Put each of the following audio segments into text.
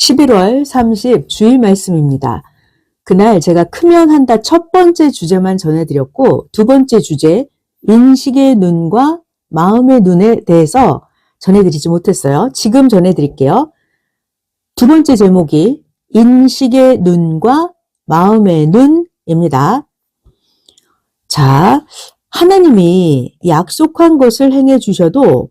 11월 30 주일 말씀입니다. 그날 제가 크면 한다 첫 번째 주제만 전해드렸고 두 번째 주제 인식의 눈과 마음의 눈에 대해서 전해드리지 못했어요. 지금 전해드릴게요. 두 번째 제목이 인식의 눈과 마음의 눈입니다. 자, 하나님이 약속한 것을 행해 주셔도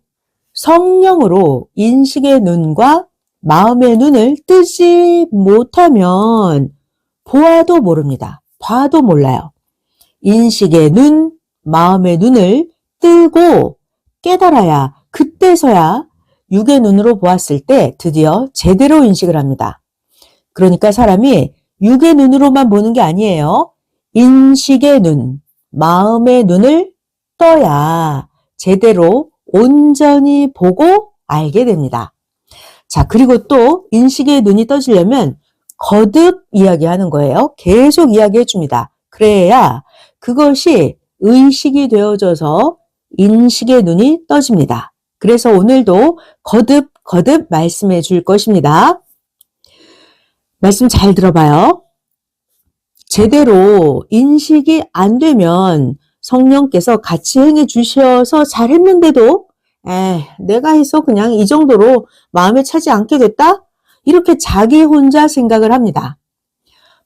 성령으로 인식의 눈과 마음의 눈을 뜨지 못하면 보아도 모릅니다. 봐도 몰라요. 인식의 눈, 마음의 눈을 뜨고 깨달아야 그때서야 육의 눈으로 보았을 때 드디어 제대로 인식을 합니다. 그러니까 사람이 육의 눈으로만 보는 게 아니에요. 인식의 눈, 마음의 눈을 떠야 제대로 온전히 보고 알게 됩니다. 자, 그리고 또 인식의 눈이 떠지려면 거듭 이야기하는 거예요. 계속 이야기해 줍니다. 그래야 그것이 의식이 되어져서 인식의 눈이 떠집니다. 그래서 오늘도 거듭 말씀해 줄 것입니다. 말씀 잘 들어봐요. 제대로 인식이 안 되면 성령께서 같이 행해 주셔서 잘했는데도 내가 해서 그냥 이 정도로 마음에 차지 않게 됐다? 이렇게 자기 혼자 생각을 합니다.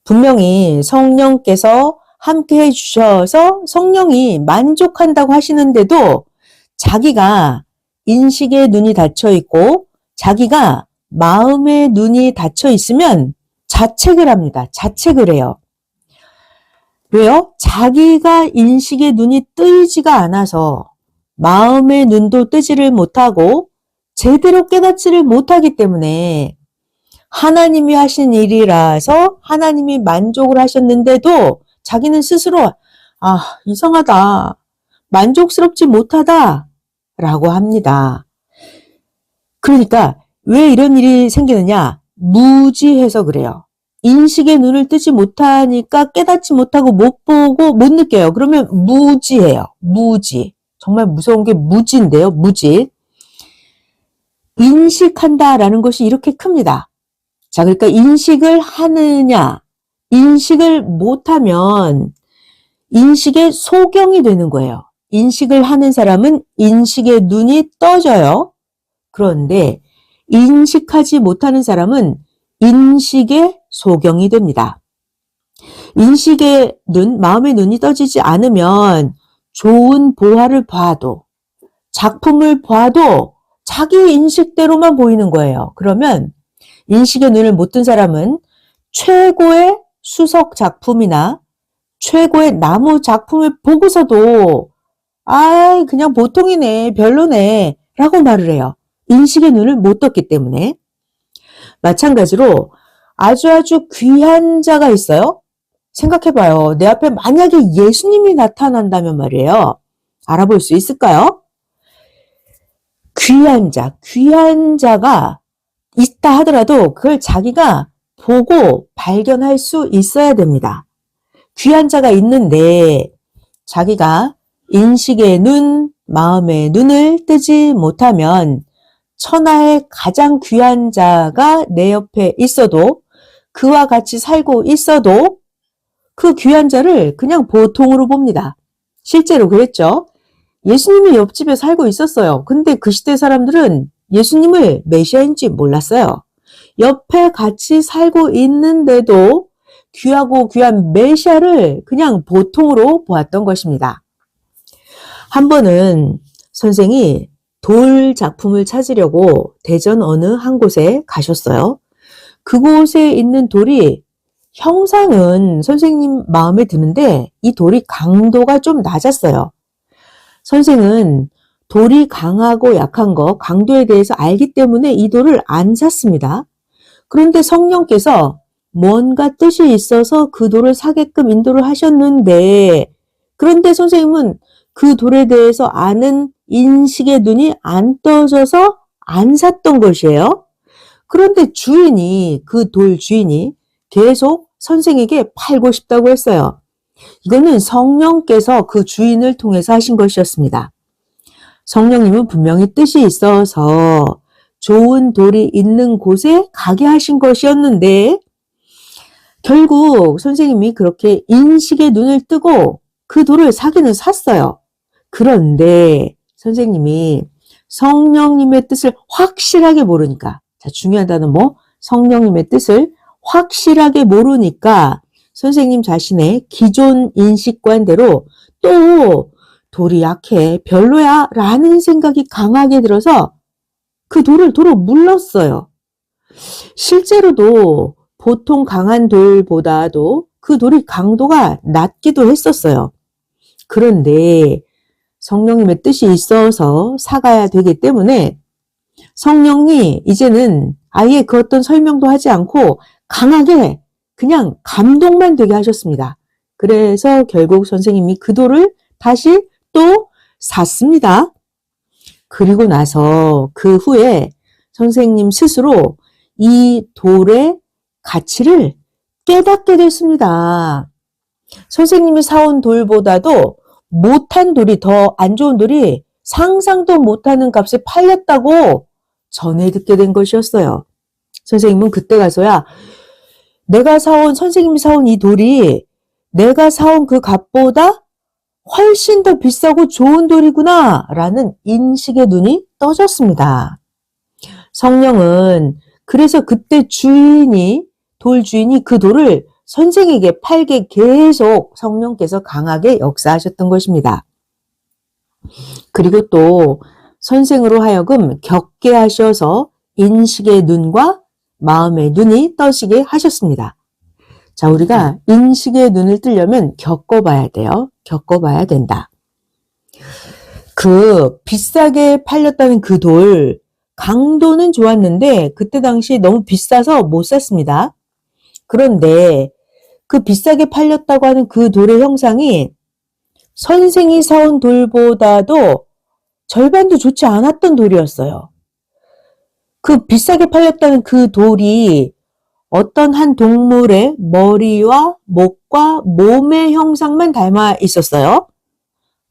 분명히 성령께서 함께 해주셔서 성령이 만족한다고 하시는데도 자기가 인식의 눈이 닫혀 있고 자기가 마음의 눈이 닫혀 있으면 자책을 합니다. 자책을 해요. 왜요? 자기가 인식의 눈이 뜨이지가 않아서 마음의 눈도 뜨지를 못하고 제대로 깨닫지를 못하기 때문에 하나님이 하신 일이라서 하나님이 만족을 하셨는데도 자기는 스스로 이상하다, 만족스럽지 못하다 라고 합니다. 그러니까 왜 이런 일이 생기느냐? 무지해서 그래요. 인식의 눈을 뜨지 못하니까 깨닫지 못하고 못 보고 못 느껴요. 그러면 무지해요. 무지. 정말 무서운 게 무지인데요. 무지. 인식한다라는 것이 이렇게 큽니다. 자, 그러니까 인식을 하느냐, 인식을 못하면 인식의 소경이 되는 거예요. 인식을 하는 사람은 인식의 눈이 떠져요. 그런데 인식하지 못하는 사람은 인식의 소경이 됩니다. 인식의 눈, 마음의 눈이 떠지지 않으면 좋은 보화를 봐도, 작품을 봐도 자기 인식대로만 보이는 거예요. 그러면 인식의 눈을 못 뜬 사람은 최고의 수석 작품이나 최고의 나무 작품을 보고서도 그냥 보통이네, 별로네 라고 말을 해요. 인식의 눈을 못 떴기 때문에. 마찬가지로 아주 귀한 자가 있어요. 생각해봐요. 내 앞에 만약에 예수님이 나타난다면 말이에요. 알아볼 수 있을까요? 귀한 자가 있다 하더라도 그걸 자기가 보고 발견할 수 있어야 됩니다. 귀한 자가 있는데 자기가 인식의 눈, 마음의 눈을 뜨지 못하면 천하의 가장 귀한 자가 내 옆에 있어도 그와 같이 살고 있어도 그 귀한 자를 그냥 보통으로 봅니다. 실제로 그랬죠. 예수님이 옆집에 살고 있었어요. 근데 그 시대 사람들은 예수님을 메시아인지 몰랐어요. 옆에 같이 살고 있는데도 귀하고 귀한 메시아를 그냥 보통으로 보았던 것입니다. 한 번은 선생이 돌 작품을 찾으려고 대전 어느 한 곳에 가셨어요. 그곳에 있는 돌이 형상은 선생님 마음에 드는데 이 돌이 강도가 좀 낮았어요. 선생은 돌이 강하고 약한 거, 강도에 대해서 알기 때문에 이 돌을 안 샀습니다. 그런데 성령께서 뭔가 뜻이 있어서 그 돌을 사게끔 인도를 하셨는데, 그런데 선생님은 그 돌에 대해서 아는 인식의 눈이 안 떠져서 안 샀던 것이에요. 그런데 그 돌 주인이 계속 선생에게 팔고 싶다고 했어요. 이거는 성령께서 그 주인을 통해서 하신 것이었습니다. 성령님은 분명히 뜻이 있어서 좋은 돌이 있는 곳에 가게 하신 것이었는데 결국 선생님이 그렇게 인식의 눈을 뜨고 그 돌을 사기는 샀어요. 그런데 선생님이 성령님의 뜻을 확실하게 모르니까, 자, 중요한 단어는 뭐? 성령님의 뜻을 확실하게 모르니까 선생님 자신의 기존 인식관대로 또 돌이 약해, 별로야 라는 생각이 강하게 들어서 그 돌을 도로 물렀어요. 실제로도 보통 강한 돌보다도 그 돌이 강도가 낮기도 했었어요. 그런데 성령님의 뜻이 있어서 사가야 되기 때문에 성령이 이제는 아예 그 어떤 설명도 하지 않고 강하게 그냥 감동만 되게 하셨습니다. 그래서 결국 선생님이 그 돌을 다시 또 샀습니다. 그리고 나서 그 후에 선생님 스스로 이 돌의 가치를 깨닫게 됐습니다. 선생님이 사온 돌보다도 못한 돌이, 더 안 좋은 돌이 상상도 못하는 값에 팔렸다고 전해 듣게 된 것이었어요. 선생님은 그때 가서야 선생님이 사온 이 돌이 내가 사온 그 값보다 훨씬 더 비싸고 좋은 돌이구나 라는 인식의 눈이 떠졌습니다. 성령은 그래서 그때 돌 주인이 그 돌을 선생에게 팔게 계속 성령께서 강하게 역사하셨던 것입니다. 그리고 또 선생으로 하여금 겪게 하셔서 인식의 눈과 마음의 눈이 떠지게 하셨습니다. 자, 우리가 인식의 눈을 뜨려면 겪어봐야 돼요. 겪어봐야 된다. 그 비싸게 팔렸다는 그 돌, 강도는 좋았는데 그때 당시 너무 비싸서 못 샀습니다. 그런데 그 비싸게 팔렸다고 하는 그 돌의 형상이 선생이 사온 돌보다도 절반도 좋지 않았던 돌이었어요. 그 비싸게 팔렸다는 그 돌이 어떤 한 동물의 머리와 목과 몸의 형상만 닮아 있었어요.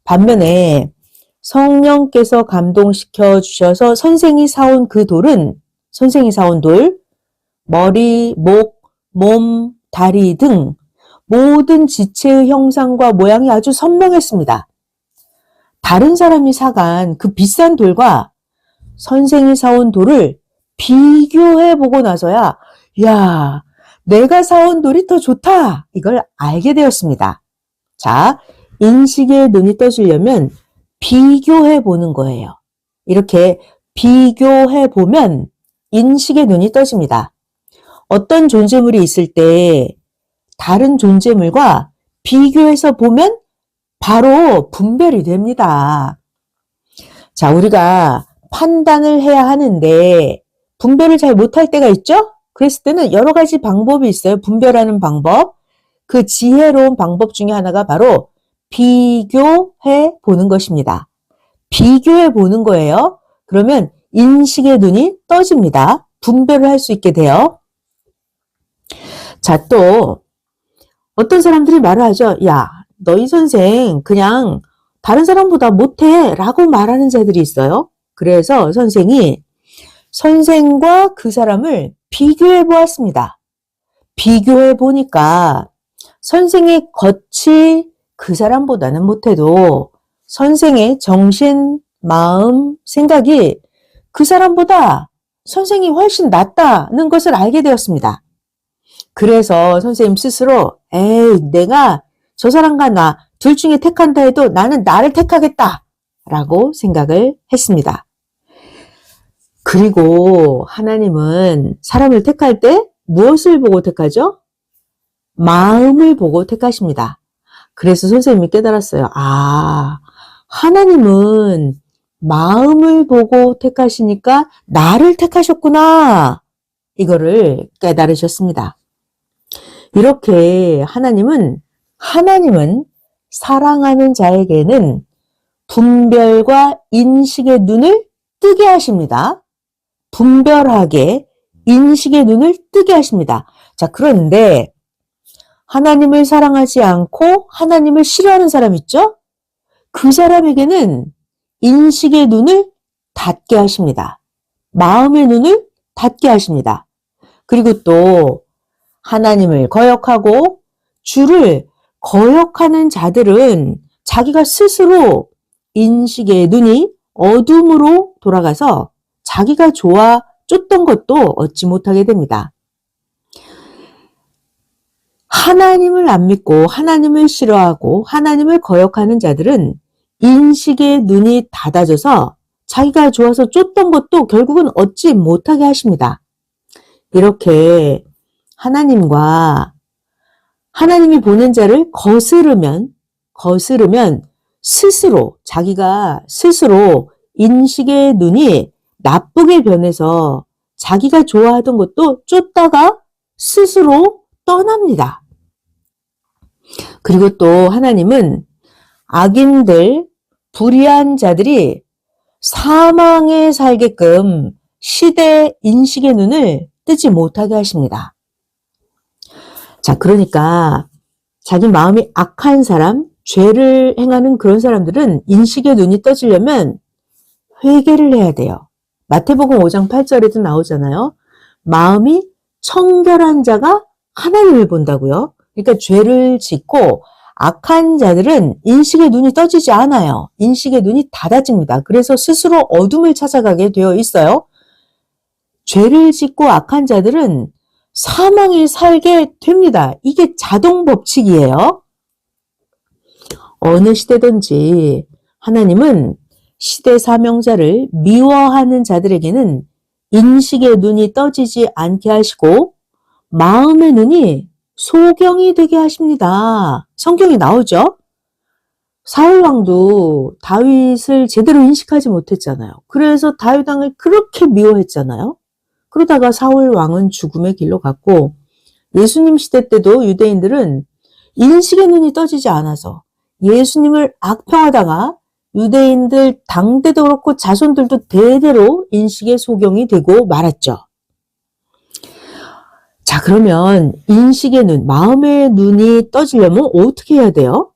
반면에 성령께서 감동시켜 주셔서 선생이 사온 그 돌은, 선생이 사온 돌, 머리, 목, 몸, 다리 등 모든 지체의 형상과 모양이 아주 선명했습니다. 다른 사람이 사간 그 비싼 돌과 선생이 사온 돌을 비교해보고 나서야 야, 내가 사온 돌이 더 좋다, 이걸 알게 되었습니다. 자, 인식의 눈이 떠지려면 비교해보는 거예요. 이렇게 비교해보면 인식의 눈이 떠집니다. 어떤 존재물이 있을 때 다른 존재물과 비교해서 보면 바로 분별이 됩니다. 자, 우리가 판단을 해야 하는데 분별을 잘 못할 때가 있죠? 그랬을 때는 여러 가지 방법이 있어요. 분별하는 방법. 그 지혜로운 방법 중에 하나가 바로 비교해 보는 것입니다. 비교해 보는 거예요. 그러면 인식의 눈이 떠집니다. 분별을 할 수 있게 돼요. 자, 또 어떤 사람들이 말을 하죠. 야, 너희 선생 그냥 다른 사람보다 못해 라고 말하는 자들이 있어요. 그래서 선생이 선생과 그 사람을 비교해 보았습니다. 비교해 보니까 선생의 겉이 그 사람보다는 못해도 선생의 정신, 마음, 생각이 그 사람보다 선생이 훨씬 낫다는 것을 알게 되었습니다. 그래서 선생님 스스로 에이, 내가 저 사람과 나 둘 중에 택한다 해도 나는 나를 택하겠다 라고 생각을 했습니다. 그리고 하나님은 사람을 택할 때 무엇을 보고 택하죠? 마음을 보고 택하십니다. 그래서 선생님이 깨달았어요. 아, 하나님은 마음을 보고 택하시니까 나를 택하셨구나. 이거를 깨달으셨습니다. 이렇게 하나님은 사랑하는 자에게는 분별과 인식의 눈을 뜨게 하십니다. 분별하게 인식의 눈을 뜨게 하십니다. 자, 그런데 하나님을 사랑하지 않고 하나님을 싫어하는 사람 있죠? 그 사람에게는 인식의 눈을 닫게 하십니다. 마음의 눈을 닫게 하십니다. 그리고 또 하나님을 거역하고 주를 거역하는 자들은 자기가 스스로 인식의 눈이 어둠으로 돌아가서 자기가 좋아 쫓던 것도 얻지 못하게 됩니다. 하나님을 안 믿고 하나님을 싫어하고 하나님을 거역하는 자들은 인식의 눈이 닫아져서 자기가 좋아서 쫓던 것도 결국은 얻지 못하게 하십니다. 이렇게 하나님이 보낸 자를 거스르면 자기가 스스로 인식의 눈이 나쁘게 변해서 자기가 좋아하던 것도 쫓다가 스스로 떠납니다. 그리고 또 하나님은 악인들, 불의한 자들이 사망에 살게끔 시대 인식의 눈을 뜨지 못하게 하십니다. 자, 그러니까 자기 마음이 악한 사람, 죄를 행하는 그런 사람들은 인식의 눈이 떠지려면 회개를 해야 돼요. 마태복음 5장 8절에도 나오잖아요. 마음이 청결한 자가 하나님을 본다고요. 그러니까 죄를 짓고 악한 자들은 인식의 눈이 떠지지 않아요. 인식의 눈이 닫아집니다. 그래서 스스로 어둠을 찾아가게 되어 있어요. 죄를 짓고 악한 자들은 사망에 살게 됩니다. 이게 자동 법칙이에요. 어느 시대든지 하나님은 시대 사명자를 미워하는 자들에게는 인식의 눈이 떠지지 않게 하시고 마음의 눈이 소경이 되게 하십니다. 성경에 나오죠? 사울왕도 다윗을 제대로 인식하지 못했잖아요. 그래서 다윗 왕을 그렇게 미워했잖아요. 그러다가 사울왕은 죽음의 길로 갔고 예수님 시대 때도 유대인들은 인식의 눈이 떠지지 않아서 예수님을 악평하다가 유대인들 당대도 그렇고 자손들도 대대로 인식의 소경이 되고 말았죠. 자, 그러면 인식의 눈, 마음의 눈이 떠지려면 어떻게 해야 돼요?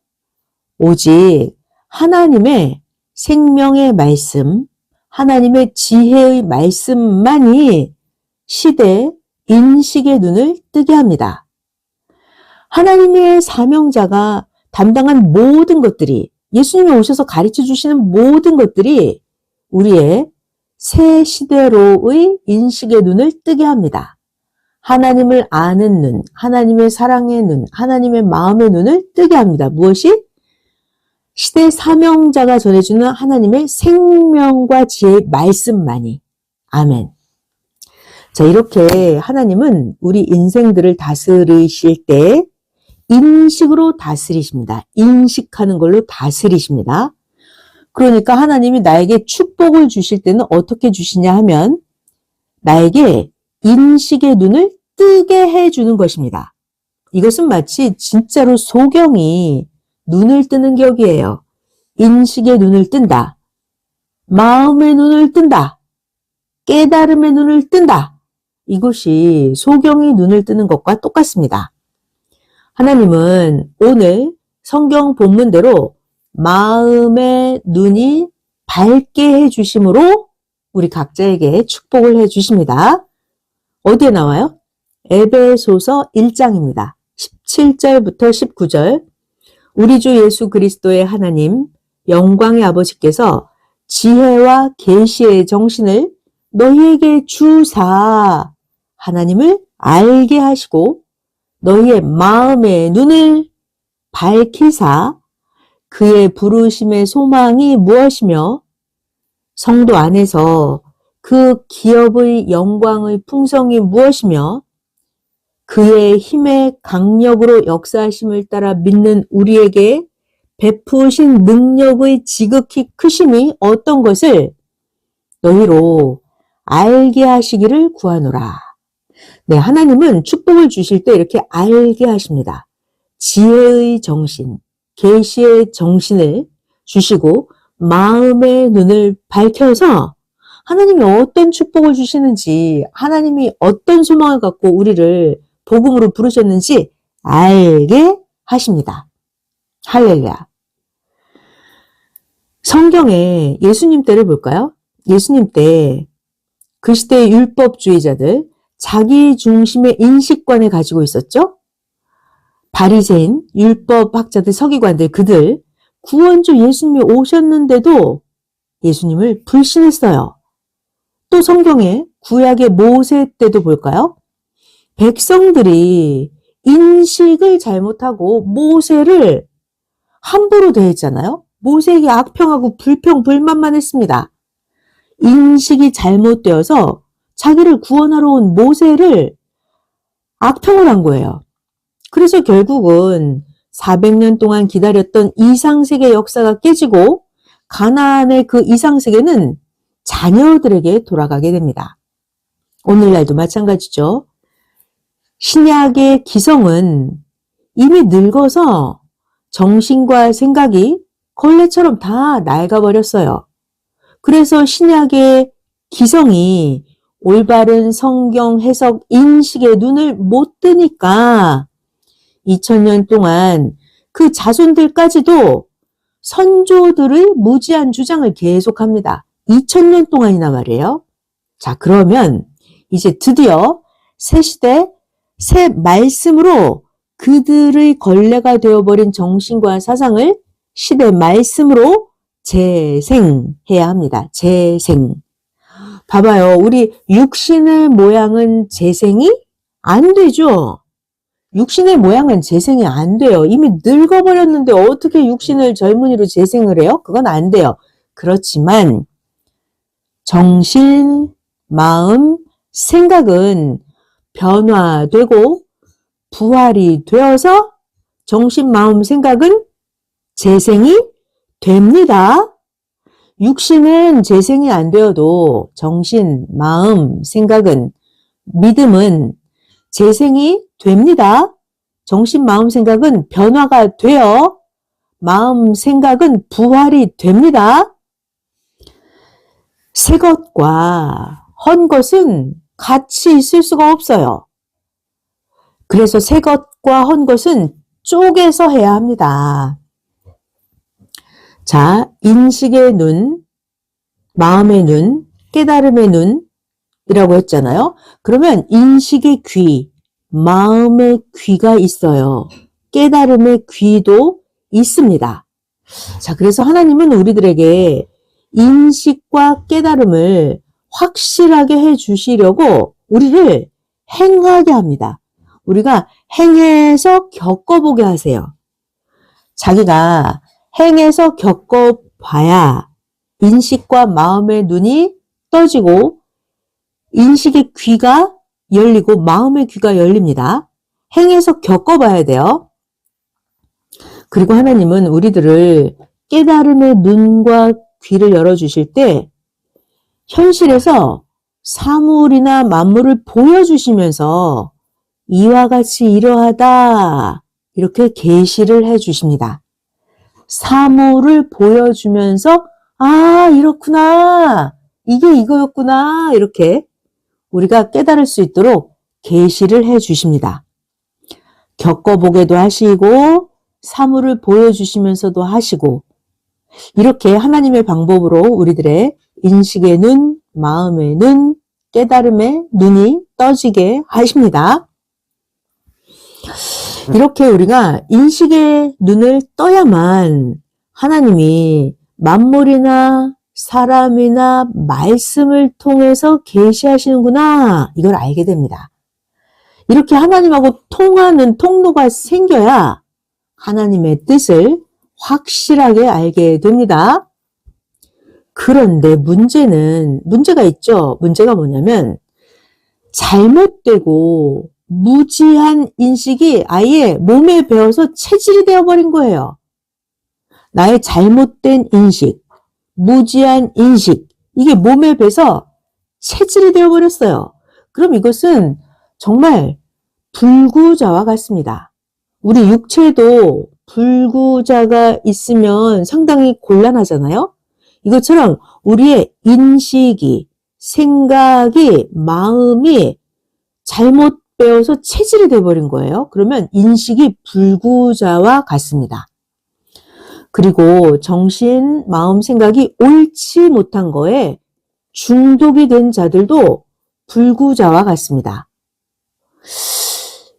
오직 하나님의 생명의 말씀, 하나님의 지혜의 말씀만이 시대 인식의 눈을 뜨게 합니다. 하나님의 사명자가 담당한 모든 것들이, 예수님이 오셔서 가르쳐 주시는 모든 것들이 우리의 새 시대로의 인식의 눈을 뜨게 합니다. 하나님을 아는 눈, 하나님의 사랑의 눈, 하나님의 마음의 눈을 뜨게 합니다. 무엇이? 시대 사명자가 전해주는 하나님의 생명과 지혜의 말씀만이. 아멘. 자, 이렇게 하나님은 우리 인생들을 다스리실 때 인식으로 다스리십니다. 인식하는 걸로 다스리십니다. 그러니까 하나님이 나에게 축복을 주실 때는 어떻게 주시냐 하면 나에게 인식의 눈을 뜨게 해주는 것입니다. 이것은 마치 진짜로 소경이 눈을 뜨는 격이에요. 인식의 눈을 뜬다. 마음의 눈을 뜬다. 깨달음의 눈을 뜬다. 이것이 소경이 눈을 뜨는 것과 똑같습니다. 하나님은 오늘 성경 본문대로 마음의 눈이 밝게 해주심으로 우리 각자에게 축복을 해주십니다. 어디에 나와요? 에베소서 1장입니다. 17절부터 19절. 우리 주 예수 그리스도의 하나님, 영광의 아버지께서 지혜와 계시의 정신을 너희에게 주사 하나님을 알게 하시고 너희의 마음의 눈을 밝히사 그의 부르심의 소망이 무엇이며 성도 안에서 그 기업의 영광의 풍성이 무엇이며 그의 힘의 강력으로 역사하심을 따라 믿는 우리에게 베푸신 능력의 지극히 크심이 어떤 것을 너희로 알게 하시기를 구하노라. 네, 하나님은 축복을 주실 때 이렇게 알게 하십니다. 지혜의 정신, 계시의 정신을 주시고 마음의 눈을 밝혀서 하나님이 어떤 축복을 주시는지, 하나님이 어떤 소망을 갖고 우리를 복음으로 부르셨는지 알게 하십니다. 할렐루야. 성경에 예수님 때를 볼까요? 예수님 때 그 시대의 율법주의자들, 자기 중심의 인식관을 가지고 있었죠. 바리새인, 율법학자들, 서기관들, 그들 구원주 예수님이 오셨는데도 예수님을 불신했어요. 또 성경에 구약의 모세 때도 볼까요? 백성들이 인식을 잘못하고 모세를 함부로 대했잖아요. 모세에게 악평하고 불평, 불만만 했습니다. 인식이 잘못되어서 자기를 구원하러 온 모세를 악평을 한 거예요. 그래서 결국은 400년 동안 기다렸던 이상세계 역사가 깨지고 가나안의 그 이상세계는 자녀들에게 돌아가게 됩니다. 오늘날도 마찬가지죠. 신약의 기성은 이미 늙어서 정신과 생각이 걸레처럼 다 낡아버렸어요. 그래서 신약의 기성이 올바른 성경 해석 인식의 눈을 못 뜨니까 2000년 동안 그 자손들까지도 선조들의 무지한 주장을 계속합니다. 2000년 동안이나 말이에요. 자, 그러면 이제 드디어 새 시대, 새 말씀으로 그들의 걸레가 되어버린 정신과 사상을 시대 말씀으로 재생해야 합니다. 재생. 봐봐요. 우리 육신의 모양은 재생이 안 되죠. 육신의 모양은 재생이 안 돼요. 이미 늙어버렸는데 어떻게 육신을 젊은이로 재생을 해요? 그건 안 돼요. 그렇지만 정신, 마음, 생각은 변화되고 부활이 되어서 정신, 마음, 생각은 재생이 됩니다. 육신은 재생이 안 되어도 정신, 마음, 생각은, 믿음은 재생이 됩니다. 정신, 마음, 생각은 변화가 되어 마음, 생각은 부활이 됩니다. 새 것과 헌 것은 같이 있을 수가 없어요. 그래서 새 것과 헌 것은 쪼개서 해야 합니다. 자, 인식의 눈, 마음의 눈, 깨달음의 눈이라고 했잖아요. 그러면 인식의 귀, 마음의 귀가 있어요. 깨달음의 귀도 있습니다. 자, 그래서 하나님은 우리들에게 인식과 깨달음을 확실하게 해 주시려고 우리를 행하게 합니다. 우리가 행해서 겪어보게 하세요. 자기가 행해서 겪어봐야 인식과 마음의 눈이 떠지고 인식의 귀가 열리고 마음의 귀가 열립니다. 행해서 겪어봐야 돼요. 그리고 하나님은 우리들을 깨달음의 눈과 귀를 열어주실 때 현실에서 사물이나 만물을 보여주시면서 이와 같이 이러하다 이렇게 계시를 해주십니다. 사물을 보여주면서 아 이렇구나 이게 이거였구나 이렇게 우리가 깨달을 수 있도록 계시를 해주십니다. 겪어보게도 하시고 사물을 보여주시면서도 하시고 이렇게 하나님의 방법으로 우리들의 인식의 눈, 마음의 눈, 깨달음의 눈이 떠지게 하십니다. 이렇게 우리가 인식의 눈을 떠야만 하나님이 만물이나 사람이나 말씀을 통해서 계시하시는구나 이걸 알게 됩니다. 이렇게 하나님하고 통하는 통로가 생겨야 하나님의 뜻을 확실하게 알게 됩니다. 그런데 문제가 있죠. 문제가 뭐냐면 잘못되고 무지한 인식이 아예 몸에 배어서 체질이 되어버린 거예요. 나의 잘못된 인식, 무지한 인식, 이게 몸에 배서 체질이 되어버렸어요. 그럼 이것은 정말 불구자와 같습니다. 우리 육체도 불구자가 있으면 상당히 곤란하잖아요. 이것처럼 우리의 인식이, 생각이, 마음이 잘못 배워서 체질이 돼버린 거예요. 그러면 인식이 불구자와 같습니다. 그리고 정신, 마음, 생각이 옳지 못한 거에 중독이 된 자들도 불구자와 같습니다.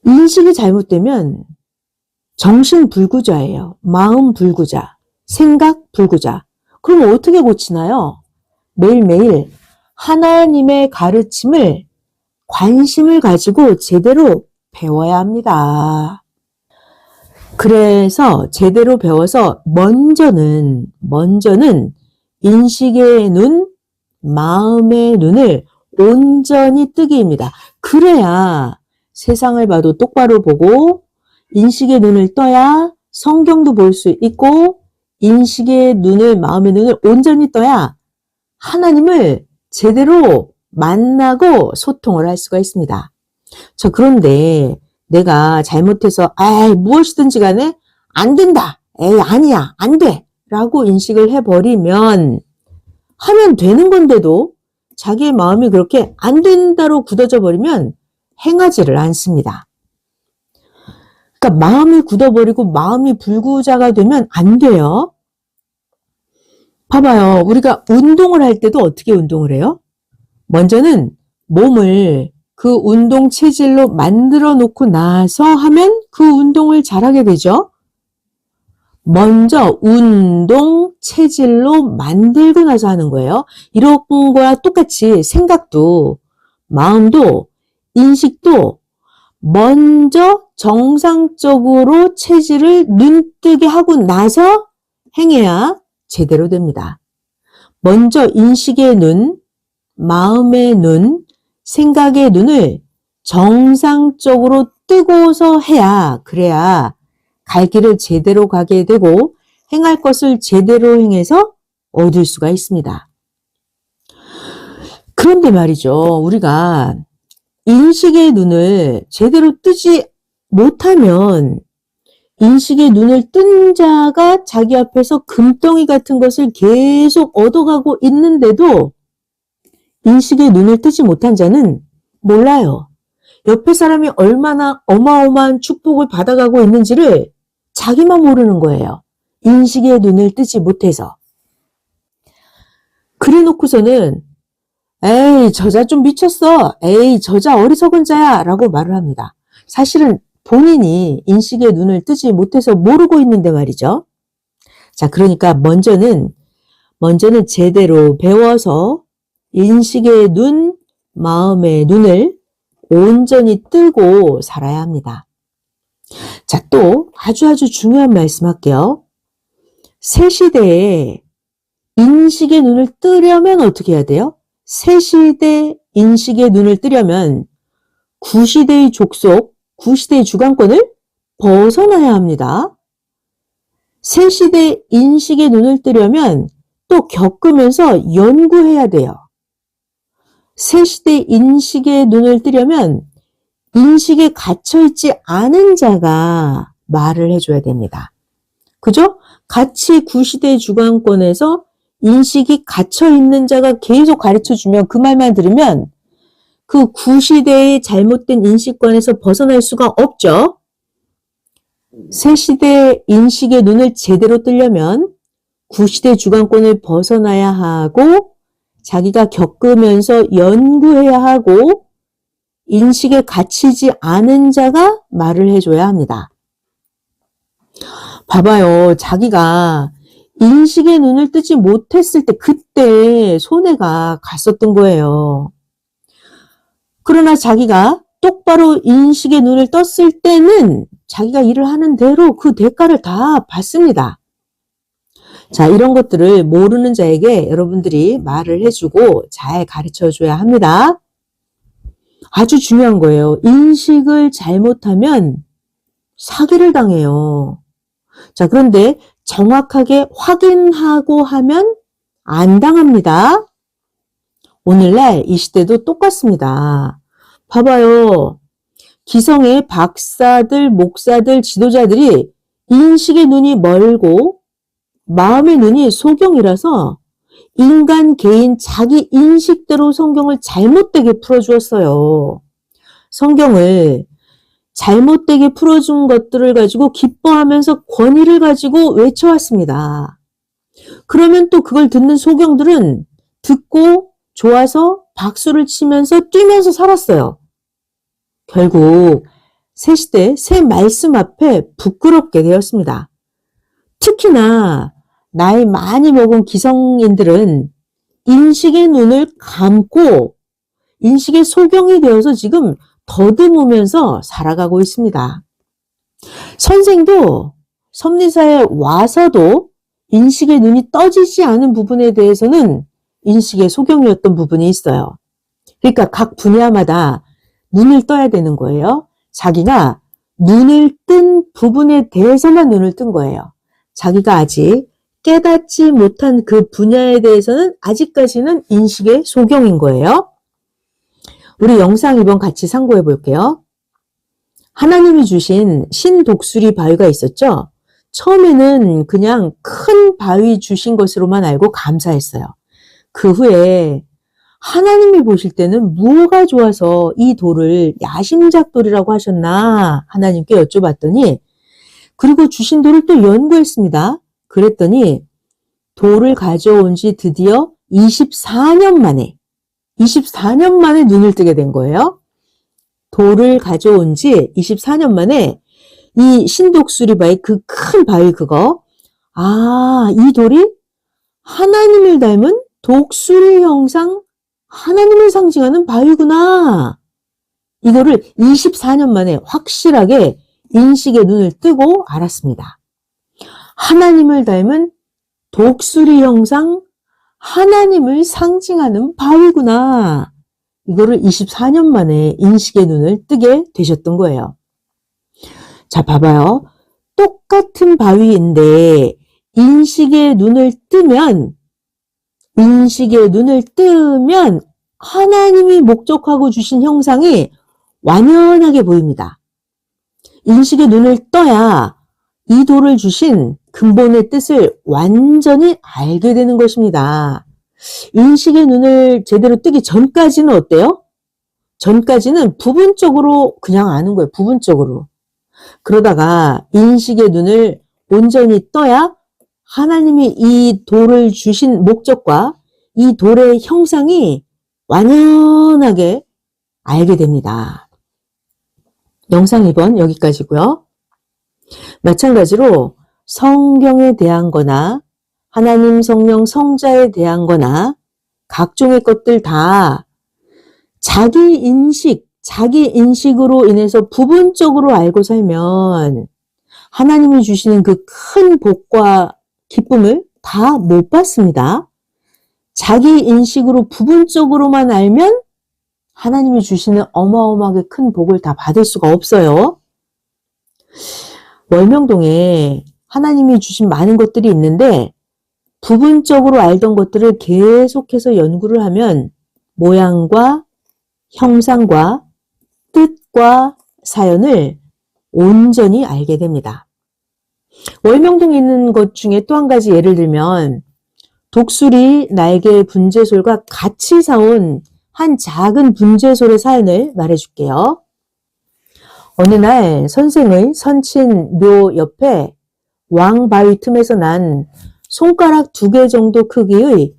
인식이 잘못되면 정신 불구자예요. 마음 불구자, 생각 불구자. 그럼 어떻게 고치나요? 매일매일 하나님의 가르침을 관심을 가지고 제대로 배워야 합니다. 그래서 제대로 배워서 먼저는 인식의 눈, 마음의 눈을 온전히 뜨기입니다. 그래야 세상을 봐도 똑바로 보고 인식의 눈을 떠야 성경도 볼 수 있고 인식의 눈을, 마음의 눈을 온전히 떠야 하나님을 제대로 만나고 소통을 할 수가 있습니다. 그런데 내가 잘못해서 무엇이든지 간에 안 된다. 아니야. 안 돼. 라고 인식을 해버리면 하면 되는 건데도 자기의 마음이 그렇게 안 된다로 굳어져 버리면 행하지를 않습니다. 그러니까 마음이 굳어버리고 마음이 불구자가 되면 안 돼요. 봐봐요. 우리가 운동을 할 때도 어떻게 운동을 해요? 먼저는 몸을 그 운동 체질로 만들어 놓고 나서 하면 그 운동을 잘하게 되죠. 먼저 운동 체질로 만들고 나서 하는 거예요. 이런 거와 똑같이 생각도, 마음도, 인식도 먼저 정상적으로 체질을 눈뜨게 하고 나서 행해야 제대로 됩니다. 먼저 인식의 눈, 마음의 눈, 생각의 눈을 정상적으로 뜨고서 해야, 그래야 갈 길을 제대로 가게 되고 행할 것을 제대로 행해서 얻을 수가 있습니다. 그런데 말이죠. 우리가 인식의 눈을 제대로 뜨지 못하면 인식의 눈을 뜬 자가 자기 앞에서 금덩이 같은 것을 계속 얻어가고 있는데도 인식의 눈을 뜨지 못한 자는 몰라요. 옆에 사람이 얼마나 어마어마한 축복을 받아가고 있는지를 자기만 모르는 거예요. 인식의 눈을 뜨지 못해서. 그래 놓고서는 저자 좀 미쳤어. 저자 어리석은 자야. 라고 말을 합니다. 사실은 본인이 인식의 눈을 뜨지 못해서 모르고 있는데 말이죠. 그러니까 먼저는 제대로 배워서 인식의 눈, 마음의 눈을 온전히 뜨고 살아야 합니다. 또 아주 중요한 말씀 할게요. 새 시대에 인식의 눈을 뜨려면 어떻게 해야 돼요? 새 시대 인식의 눈을 뜨려면 구시대의 족속, 구시대의 주관권을 벗어나야 합니다. 새 시대 인식의 눈을 뜨려면 또 겪으면서 연구해야 돼요. 새 시대 인식의 눈을 뜨려면 인식에 갇혀있지 않은 자가 말을 해줘야 됩니다. 그죠? 같이 구시대 주관권에서 인식이 갇혀있는 자가 계속 가르쳐주면 그 말만 들으면 그 구시대의 잘못된 인식관에서 벗어날 수가 없죠. 새 시대 인식의 눈을 제대로 뜨려면 구시대 주관권을 벗어나야 하고 자기가 겪으면서 연구해야 하고 인식에 갇히지 않은 자가 말을 해줘야 합니다. 봐봐요. 자기가 인식의 눈을 뜨지 못했을 때 그때 손해가 갔었던 거예요. 그러나 자기가 똑바로 인식의 눈을 떴을 때는 자기가 일을 하는 대로 그 대가를 다 받습니다. 이런 것들을 모르는 자에게 여러분들이 말을 해주고 잘 가르쳐줘야 합니다. 아주 중요한 거예요. 인식을 잘못하면 사기를 당해요. 그런데 정확하게 확인하고 하면 안 당합니다. 오늘날 이 시대도 똑같습니다. 봐봐요. 기성의 박사들, 목사들, 지도자들이 인식의 눈이 멀고 마음의 눈이 소경이라서 인간 개인 자기 인식대로 성경을 잘못되게 풀어주었어요. 성경을 잘못되게 풀어준 것들을 가지고 기뻐하면서 권위를 가지고 외쳐왔습니다. 그러면 또 그걸 듣는 소경들은 듣고 좋아서 박수를 치면서 뛰면서 살았어요. 결국 새 시대 새 말씀 앞에 부끄럽게 되었습니다. 특히나 나이 많이 먹은 기성인들은 인식의 눈을 감고 인식의 소경이 되어서 지금 더듬으면서 살아가고 있습니다. 선생도 섭리사에 와서도 인식의 눈이 떠지지 않은 부분에 대해서는 인식의 소경이었던 부분이 있어요. 그러니까 각 분야마다 눈을 떠야 되는 거예요. 자기가 눈을 뜬 부분에 대해서만 눈을 뜬 거예요. 자기가 아직 깨닫지 못한 그 분야에 대해서는 아직까지는 인식의 소경인 거예요. 우리 영상 2번 같이 상고해 볼게요. 하나님이 주신 신독수리 바위가 있었죠. 처음에는 그냥 큰 바위 주신 것으로만 알고 감사했어요. 그 후에 하나님이 보실 때는 뭐가 좋아서 이 돌을 야심작돌이라고 하셨나 하나님께 여쭤봤더니, 그리고 주신 돌을 또 연구했습니다. 그랬더니 돌을 가져온 지 드디어 24년 만에 눈을 뜨게 된 거예요. 돌을 가져온 지 24년 만에 이 신독수리바위 그 큰 바위 그거, 이 돌이 하나님을 닮은 독수리 형상, 하나님을 상징하는 바위구나. 이거를 24년 만에 확실하게 인식의 눈을 뜨고 알았습니다. 하나님을 닮은 독수리 형상, 하나님을 상징하는 바위구나. 이거를 24년 만에 인식의 눈을 뜨게 되셨던 거예요. 자, 봐봐요. 똑같은 바위인데 인식의 눈을 뜨면 하나님이 목적하고 주신 형상이 완연하게 보입니다. 인식의 눈을 떠야 이 돌을 주신 근본의 뜻을 완전히 알게 되는 것입니다. 인식의 눈을 제대로 뜨기 전까지는 어때요? 전까지는 부분적으로 그냥 아는 거예요. 부분적으로. 그러다가 인식의 눈을 온전히 떠야 하나님이 이 돌을 주신 목적과 이 돌의 형상이 완연하게 알게 됩니다. 영상 2번 여기까지고요. 마찬가지로 성경에 대한 거나 하나님 성령 성자에 대한 거나 각종의 것들 다 자기 인식으로 인해서 부분적으로 알고 살면 하나님이 주시는 그 큰 복과 기쁨을 다 못 받습니다. 자기 인식으로 부분적으로만 알면 하나님이 주시는 어마어마하게 큰 복을 다 받을 수가 없어요. 월명동에 하나님이 주신 많은 것들이 있는데 부분적으로 알던 것들을 계속해서 연구를 하면 모양과 형상과 뜻과 사연을 온전히 알게 됩니다. 월명동에 있는 것 중에 또 한 가지 예를 들면 독수리 날개 분재솔과 같이 사온 한 작은 분재솔의 사연을 말해줄게요. 어느 날 선생의 선친 묘 옆에 왕바위 틈에서 난 손가락 2개 정도 크기의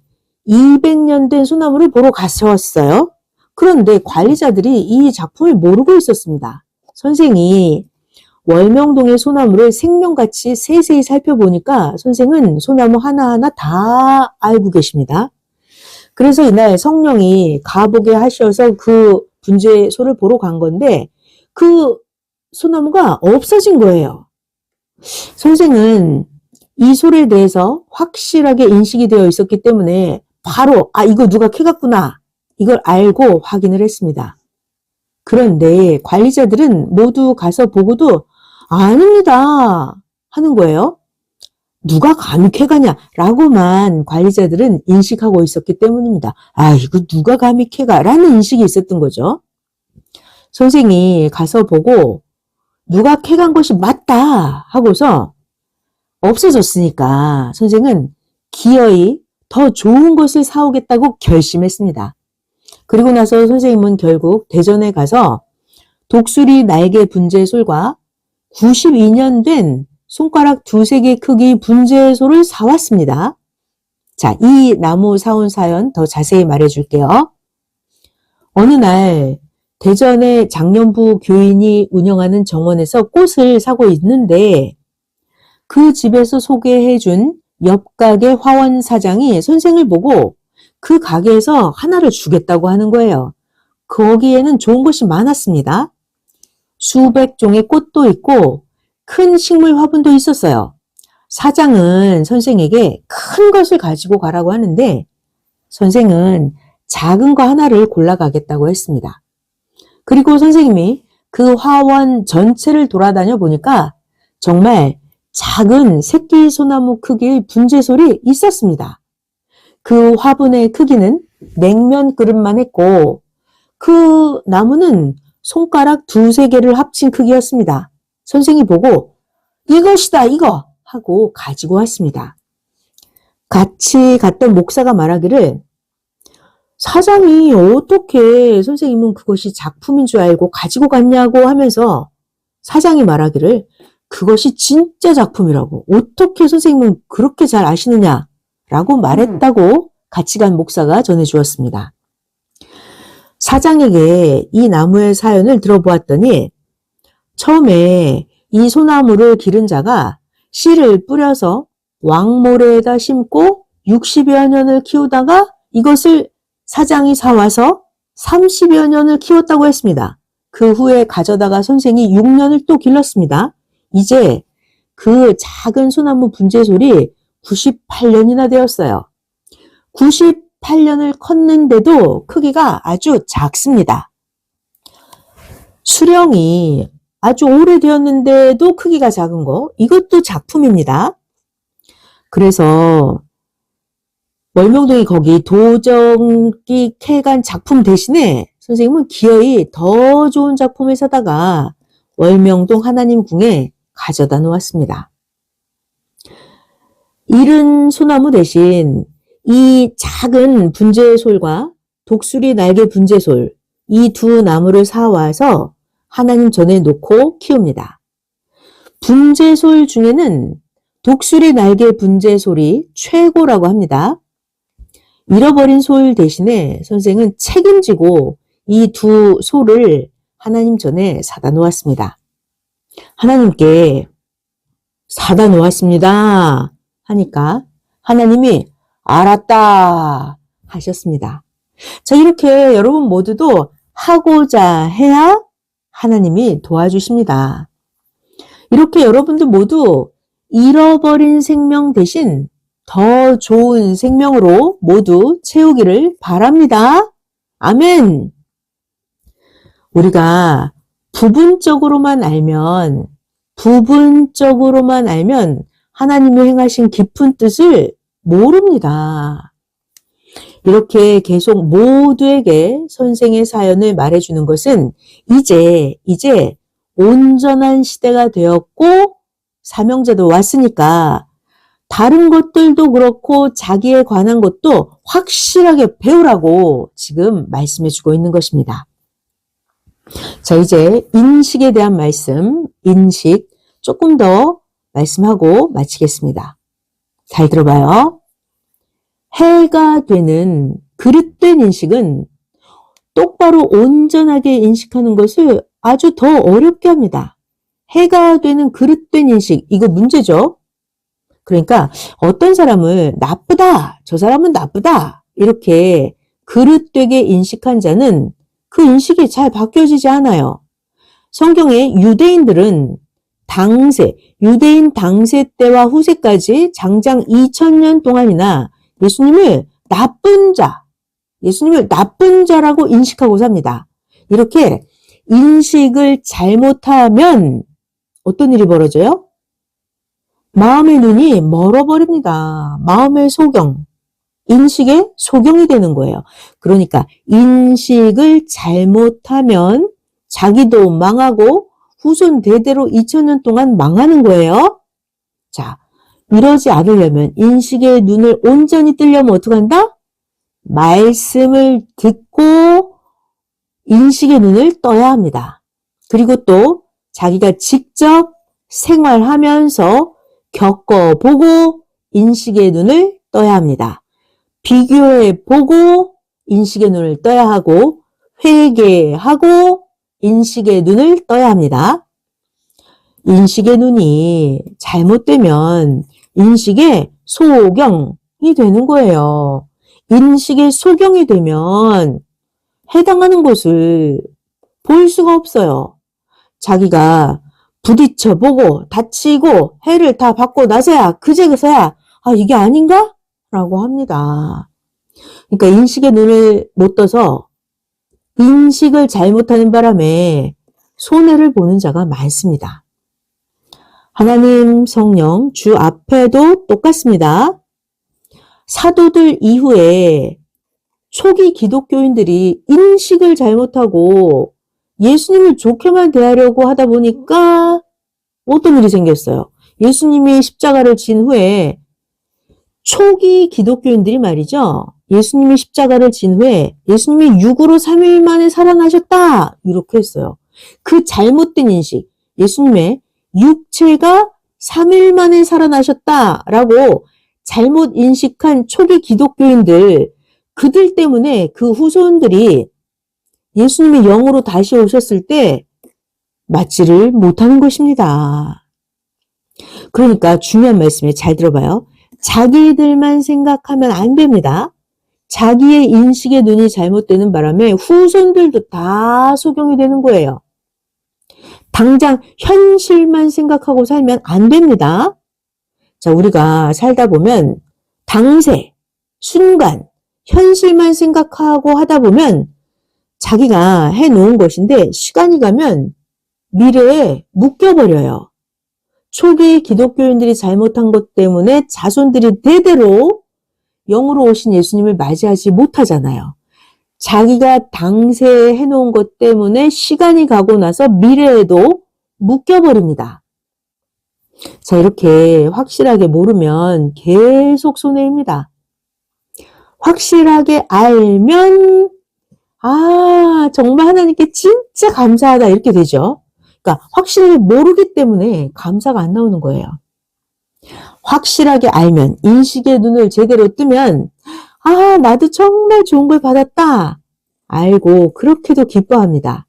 200년 된 소나무를 보러 갔었어요. 그런데 관리자들이 이 작품을 모르고 있었습니다. 선생이 월명동의 소나무를 생명같이 세세히 살펴보니까 선생은 소나무 하나하나 다 알고 계십니다. 그래서 이날 성령이 가보게 하셔서 그 분재소를 보러 간 건데 그 소나무가 없어진 거예요. 선생은 이 소리에 대해서 확실하게 인식이 되어 있었기 때문에 바로 이거 누가 캐갔구나 이걸 알고 확인을 했습니다. 그런데 관리자들은 모두 가서 보고도 아닙니다 하는 거예요. 누가 감히 캐가냐 라고만 관리자들은 인식하고 있었기 때문입니다. 이거 누가 감히 캐가 라는 인식이 있었던 거죠. 선생이 가서 보고 누가 캐간 것이 맞다 하고서 없어졌으니까 선생은 기어이 더 좋은 것을 사오겠다고 결심했습니다. 그리고 나서 선생님은 결국 대전에 가서 독수리 날개 분재솔과 92년 된 손가락 2-3개 크기 분재솔을 사왔습니다. 자, 이 나무 사온 사연 더 자세히 말해줄게요. 어느 날 대전의 장년부 교인이 운영하는 정원에서 꽃을 사고 있는데 그 집에서 소개해준 옆 가게 화원 사장이 선생을 보고 그 가게에서 하나를 주겠다고 하는 거예요. 거기에는 좋은 것이 많았습니다. 수백 종의 꽃도 있고 큰 식물 화분도 있었어요. 사장은 선생에게 큰 것을 가지고 가라고 하는데 선생은 작은 거 하나를 골라가겠다고 했습니다. 그리고 선생님이 그 화원 전체를 돌아다녀 보니까 정말 작은 새끼 소나무 크기의 분재솔이 있었습니다. 그 화분의 크기는 냉면 그릇만 했고 그 나무는 손가락 두세 개를 합친 크기였습니다. 선생이 보고 이것이다 이거 하고 가지고 왔습니다. 같이 갔던 목사가 말하기를 사장이 어떻게 선생님은 그것이 작품인 줄 알고 가지고 갔냐고 하면서 사장이 말하기를 그것이 진짜 작품이라고 어떻게 선생님은 그렇게 잘 아시느냐라고 말했다고 같이 간 목사가 전해주었습니다. 사장에게 이 나무의 사연을 들어보았더니 처음에 이 소나무를 기른 자가 씨를 뿌려서 왕모래에다 심고 60여 년을 키우다가 이것을 사장이 사와서 30여 년을 키웠다고 했습니다. 그 후에 가져다가 선생이 6년을 또 길렀습니다. 이제 그 작은 소나무 분재솔이 98년이나 되었어요. 98년을 컸는데도 크기가 아주 작습니다. 수령이 아주 오래되었는데도 크기가 작은 거, 이것도 작품입니다. 그래서 월명동이 거기 도정기 캐간 작품 대신에 선생님은 기어이 더 좋은 작품을 사다가 월명동 하나님 궁에 가져다 놓았습니다. 이른 소나무 대신 이 작은 분재솔과 독수리 날개 분재솔, 이 두 나무를 사와서 하나님 전에 놓고 키웁니다. 분재솔 중에는 독수리 날개 분재솔이 최고라고 합니다. 잃어버린 솔 대신에 선생은 책임지고 이 두 솔을 하나님 전에 사다 놓았습니다. 하나님께 사다 놓았습니다 하니까 하나님이 알았다 하셨습니다. 자, 이렇게 여러분 모두도 하고자 해야 하나님이 도와주십니다. 이렇게 여러분들 모두 잃어버린 생명 대신 더 좋은 생명으로 모두 채우기를 바랍니다. 아멘. 우리가 부분적으로만 알면 하나님이 행하신 깊은 뜻을 모릅니다. 이렇게 계속 모두에게 선생의 사연을 말해주는 것은 이제 온전한 시대가 되었고 사명제도 왔으니까 다른 것들도 그렇고 자기에 관한 것도 확실하게 배우라고 지금 말씀해주고 있는 것입니다. 자, 이제 인식에 대한 말씀, 인식 조금 더 말씀하고 마치겠습니다. 잘 들어봐요. 해가 되는 그릇된 인식은 똑바로 온전하게 인식하는 것을 아주 더 어렵게 합니다. 해가 되는 그릇된 인식, 이거 문제죠. 그러니까 어떤 사람을 나쁘다, 저 사람은 나쁘다 이렇게 그릇되게 인식한 자는 그 인식이 잘 바뀌어지지 않아요. 성경에 유대인들은 유대인 당세 때와 후세까지 장장 2000년 동안이나 예수님을 나쁜 자라고 인식하고 삽니다. 이렇게 인식을 잘못하면 어떤 일이 벌어져요? 마음의 눈이 멀어버립니다. 마음의 소경, 인식의 소경이 되는 거예요. 그러니까 인식을 잘못하면 자기도 망하고 후손 대대로 2000년 동안 망하는 거예요. 자, 이러지 않으려면 인식의 눈을 온전히 뜨려면 어떻게 한다? 말씀을 듣고 인식의 눈을 떠야 합니다. 그리고 또 자기가 직접 생활하면서 겪어보고 인식의 눈을 떠야 합니다. 비교해 보고 인식의 눈을 떠야 하고 회개하고 인식의 눈을 떠야 합니다. 인식의 눈이 잘못되면 인식의 소경이 되는 거예요. 인식의 소경이 되면 해당하는 곳을 볼 수가 없어요. 자기가 부딪혀보고 다치고 해를 다 받고 나서야 그제서야 이게 아닌가? 라고 합니다. 그러니까 인식의 눈을 못 떠서 인식을 잘못하는 바람에 손해를 보는 자가 많습니다. 하나님, 성령, 주 앞에도 똑같습니다. 사도들 이후에 초기 기독교인들이 인식을 잘못하고 예수님을 좋게만 대하려고 하다 보니까 어떤 일이 생겼어요. 예수님이 십자가를 진 후에 초기 기독교인들이 말이죠. 예수님이 십자가를 진 후에 예수님이 육으로 3일 만에 살아나셨다. 이렇게 했어요. 그 잘못된 인식, 예수님의 육체가 3일 만에 살아나셨다라고 잘못 인식한 초기 기독교인들, 그들 때문에 그 후손들이 예수님이 영으로 다시 오셨을 때 맞지를 못하는 것입니다. 그러니까 중요한 말씀이에요. 잘 들어봐요. 자기들만 생각하면 안 됩니다. 자기의 인식의 눈이 잘못되는 바람에 후손들도 다 소경이 되는 거예요. 당장 현실만 생각하고 살면 안 됩니다. 자, 우리가 살다 보면 당세, 순간, 현실만 생각하고 하다 보면 자기가 해놓은 것인데 시간이 가면 미래에 묶여버려요. 초기 기독교인들이 잘못한 것 때문에 자손들이 대대로 영으로 오신 예수님을 맞이하지 못하잖아요. 자기가 당시에 해놓은 것 때문에 시간이 가고 나서 미래에도 묶여버립니다. 자, 이렇게 확실하게 모르면 계속 손해입니다. 확실하게 알면 정말 하나님께 진짜 감사하다 이렇게 되죠. 그러니까 확실하게 모르기 때문에 감사가 안 나오는 거예요. 확실하게 알면, 인식의 눈을 제대로 뜨면 나도 정말 좋은 걸 받았다. 알고 그렇게도 기뻐합니다.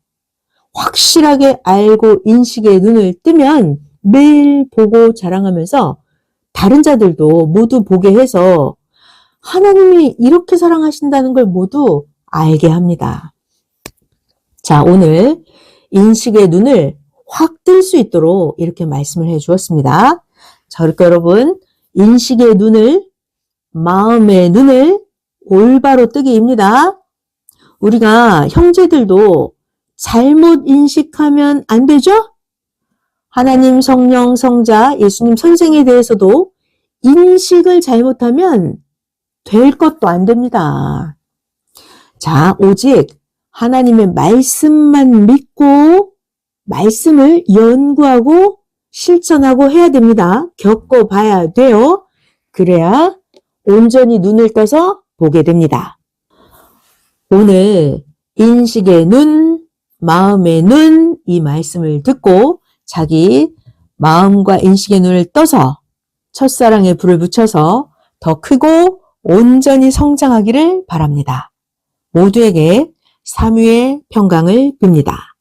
확실하게 알고 인식의 눈을 뜨면 매일 보고 자랑하면서 다른 자들도 모두 보게 해서 하나님이 이렇게 사랑하신다는 걸 모두 알게 합니다. 자, 오늘 인식의 눈을 확 뜰 수 있도록 이렇게 말씀을 해 주었습니다. 자, 그러니까 여러분, 인식의 눈을, 마음의 눈을 올바로 뜨기입니다. 우리가 형제들도 잘못 인식하면 안 되죠? 하나님, 성령, 성자, 예수님 선생에 대해서도 인식을 잘못하면 될 것도 안 됩니다. 자, 오직 하나님의 말씀만 믿고 말씀을 연구하고 실천하고 해야 됩니다. 겪어봐야 돼요. 그래야 온전히 눈을 떠서 보게 됩니다. 오늘 인식의 눈, 마음의 눈, 이 말씀을 듣고 자기 마음과 인식의 눈을 떠서 첫사랑에 불을 붙여서 더 크고 온전히 성장하기를 바랍니다. 모두에게 삼위의 평강을 빕니다.